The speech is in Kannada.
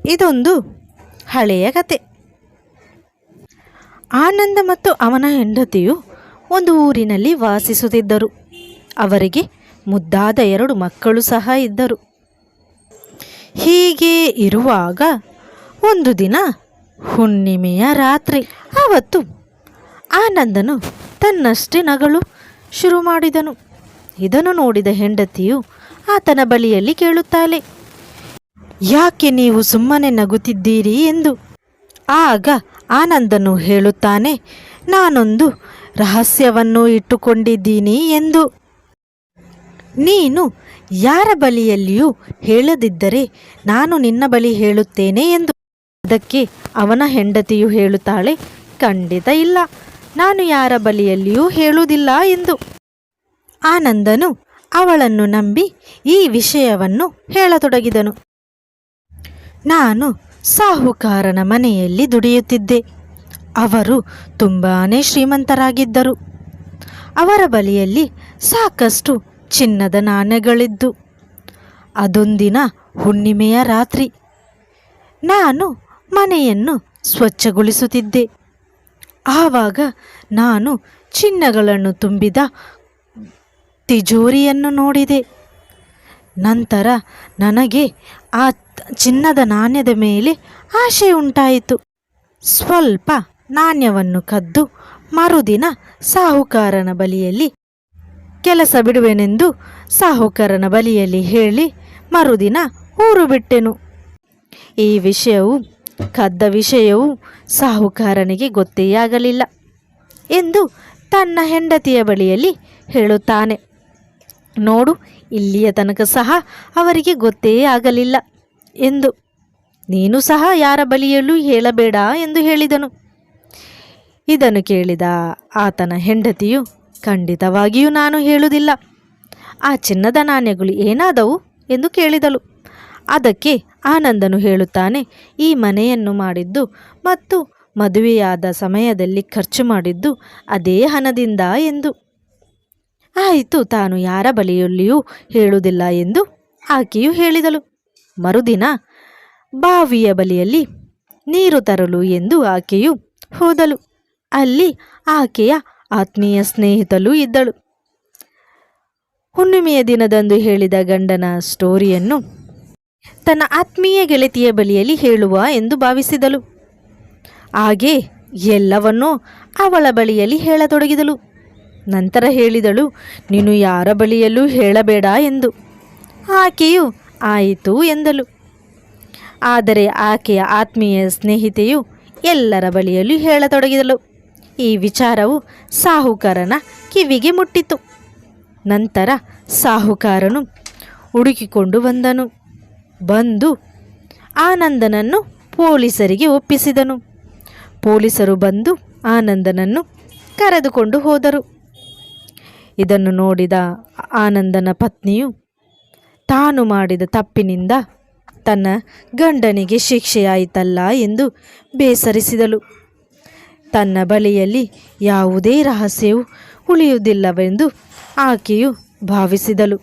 ಇದೊಂದು ಹಳೆಯ ಕತೆ. ಆನಂದ ಮತ್ತು ಅವನ ಹೆಂಡತಿಯು ಒಂದು ಊರಿನಲ್ಲಿ ವಾಸಿಸುತ್ತಿದ್ದರು. ಅವರಿಗೆ ಮುದ್ದಾದ 2 ಮಕ್ಕಳು ಸಹ ಇದ್ದರು. ಹೀಗೆ ಇರುವಾಗ ಒಂದು ದಿನ ಹುಣ್ಣಿಮೆಯ ರಾತ್ರಿ. ಆವತ್ತು ಆನಂದನು ತನ್ನಷ್ಟೇ ನಗಲು ಶುರು ಮಾಡಿದನು. ಇದನ್ನು ನೋಡಿದ ಹೆಂಡತಿಯು ಆತನ ಬಳಿಯಲ್ಲಿ ಕೇಳುತ್ತಾಳೆ, ಯಾಕೆ ನೀವು ಸುಮ್ಮನೆ ನಗುತ್ತಿದ್ದೀರಿ ಎಂದು. ಆಗ ಆನಂದನು ಹೇಳುತ್ತಾನೆ, ನಾನೊಂದು ರಹಸ್ಯವನ್ನು ಇಟ್ಟುಕೊಂಡಿದ್ದೀನಿ ಎಂದು. ನೀನು ಯಾರ ಬಳಿಯಲ್ಲಿಯೂ ಹೇಳದಿದ್ದರೆ ನಾನು ನಿನ್ನ ಬಳಿ ಹೇಳುತ್ತೇನೆ ಎಂದು. ಅದಕ್ಕೆ ಅವನ ಹೆಂಡತಿಯು ಹೇಳುತ್ತಾಳೆ, ಖಂಡಿತ ಇಲ್ಲ, ನಾನು ಯಾರ ಬಳಿಯಲ್ಲಿಯೂ ಹೇಳುವುದಿಲ್ಲ ಎಂದು. ಆನಂದನು ಅವಳನ್ನು ನಂಬಿ ಈ ವಿಷಯವನ್ನು ಹೇಳತೊಡಗಿದನು. ನಾನು ಸಾಹುಕಾರನ ಮನೆಯಲ್ಲಿ ದುಡಿಯುತ್ತಿದ್ದೆ. ಅವರು ತುಂಬಾ ಶ್ರೀಮಂತರಾಗಿದ್ದರು. ಅವರ ಬಳಿಯಲ್ಲಿ ಸಾಕಷ್ಟು ಚಿನ್ನದ ನಾಣ್ಯಗಳಿದ್ದು. ಅದೊಂದಿನ ಹುಣ್ಣಿಮೆಯ ರಾತ್ರಿ ನಾನು ಮನೆಯನ್ನು ಸ್ವಚ್ಛಗೊಳಿಸುತ್ತಿದ್ದೆ. ಆವಾಗ ನಾನು ಚಿನ್ನಗಳನ್ನು ತುಂಬಿದ ತಿಜೋರಿಯನ್ನು ನೋಡಿದೆ. ನಂತರ ನನಗೆ ಆ ಚಿನ್ನದ ನಾಣ್ಯದ ಮೇಲೆ ಆಸೆ ಉಂಟಾಯಿತು. ಸ್ವಲ್ಪ ನಾಣ್ಯವನ್ನು ಕದ್ದು ಮರುದಿನ ಸಾಹುಕಾರನ ಬಳಿಯಲ್ಲಿ ಕೆಲಸ ಬಿಡುವೆನೆಂದು ಸಾಹುಕಾರನ ಬಳಿಯಲ್ಲಿ ಹೇಳಿ ಮರುದಿನ ಊರು ಬಿಟ್ಟೆನು. ಈ ವಿಷಯವು ಕದ್ದ ವಿಷಯವು ಸಾಹುಕಾರನಿಗೆ ಗೊತ್ತೇ ಆಗಲಿಲ್ಲ ಎಂದು ತನ್ನ ಹೆಂಡತಿಯ ಬಳಿಯಲ್ಲಿ ಹೇಳುತ್ತಾನೆ. ನೋಡು, ಇಲ್ಲಿಯ ತನಕ ಸಹ ಅವರಿಗೆ ಗೊತ್ತೇ ಆಗಲಿಲ್ಲ ಎಂದು. ನೀನು ಸಹ ಯಾರ ಬಳಿಯಲ್ಲೂ ಹೇಳಬೇಡ ಎಂದು ಹೇಳಿದನು. ಇದನ್ನು ಕೇಳಿದ ಆತನ ಹೆಂಡತಿಯು, ಖಂಡಿತವಾಗಿಯೂ ನಾನು ಹೇಳುವುದಿಲ್ಲ. ಆ ಚಿನ್ನದ ನಾಣ್ಯಗಳು ಏನಾದವು ಎಂದು ಕೇಳಿದಳು. ಅದಕ್ಕೆ ಆನಂದನು ಹೇಳುತ್ತಾನೆ, ಈ ಮನೆಯನ್ನು ಮಾಡಿದ್ದು ಮತ್ತು ಮದುವೆಯಾದ ಸಮಯದಲ್ಲಿ ಖರ್ಚು ಮಾಡಿದ್ದು ಅದೇ ಹಣದಿಂದ ಎಂದು. ಆಯಿತು, ತಾನು ಯಾರ ಬಳಿಯಲ್ಲಿಯೂ ಹೇಳುವುದಿಲ್ಲ ಎಂದು ಆಕೆಯು ಹೇಳಿದಳು. ಮರುದಿನ ಬಾವಿಯ ಬಳಿಯಲ್ಲಿ ನೀರು ತರಲು ಎಂದು ಆಕೆಯು ಹೋದಳು. ಅಲ್ಲಿ ಆಕೆಯ ಆತ್ಮೀಯ ಸ್ನೇಹಿತಳು ಇದ್ದಳು. ಹುಣ್ಣಿಮೆಯ ದಿನದಂದು ಹೇಳಿದ ಗಂಡನ ಸ್ಟೋರಿಯನ್ನು ತನ್ನ ಆತ್ಮೀಯ ಗೆಳತಿಯ ಬಳಿಯಲ್ಲಿ ಹೇಳುವ ಎಂದು ಭಾವಿಸಿದಳು. ಹಾಗೆ ಎಲ್ಲವನ್ನೂ ಅವಳ ಬಳಿಯಲ್ಲಿ ಹೇಳತೊಡಗಿದಳು. ನಂತರ ಹೇಳಿದಳು, ನೀನು ಯಾರ ಬಳಿಯಲ್ಲೂ ಹೇಳಬೇಡ ಎಂದು. ಆಕೆಯು ಆಯಿತು ಎಂದಳು. ಆದರೆ ಆಕೆಯ ಆತ್ಮೀಯ ಸ್ನೇಹಿತೆಯು ಎಲ್ಲರ ಬಳಿಯಲ್ಲೂ ಹೇಳತೊಡಗಿದಳು. ಈ ವಿಚಾರವು ಸಾಹುಕಾರನ ಕಿವಿಗೆ ಮುಟ್ಟಿತು. ನಂತರ ಸಾಹುಕಾರನು ಹುಡುಕಿಕೊಂಡು ಬಂದು ಆನಂದನನ್ನು ಪೊಲೀಸರಿಗೆ ಒಪ್ಪಿಸಿದನು. ಪೊಲೀಸರು ಬಂದು ಆನಂದನನ್ನು ಕರೆದುಕೊಂಡು ಹೋದರು. ಇದನ್ನು ನೋಡಿದ ಆನಂದನ ಪತ್ನಿಯು ತಾನು ಮಾಡಿದ ತಪ್ಪಿನಿಂದ ತನ್ನ ಗಂಡನಿಗೆ ಶಿಕ್ಷೆಯಾಯಿತಲ್ಲ ಎಂದು ಬೇಸರಿಸಿದಳು. ತನ್ನ ಬಳಿಯಲ್ಲಿ ಯಾವುದೇ ರಹಸ್ಯವೂ ಉಳಿಯುವುದಿಲ್ಲವೆಂದು ಆಕೆಯು ಭಾವಿಸಿದಳು.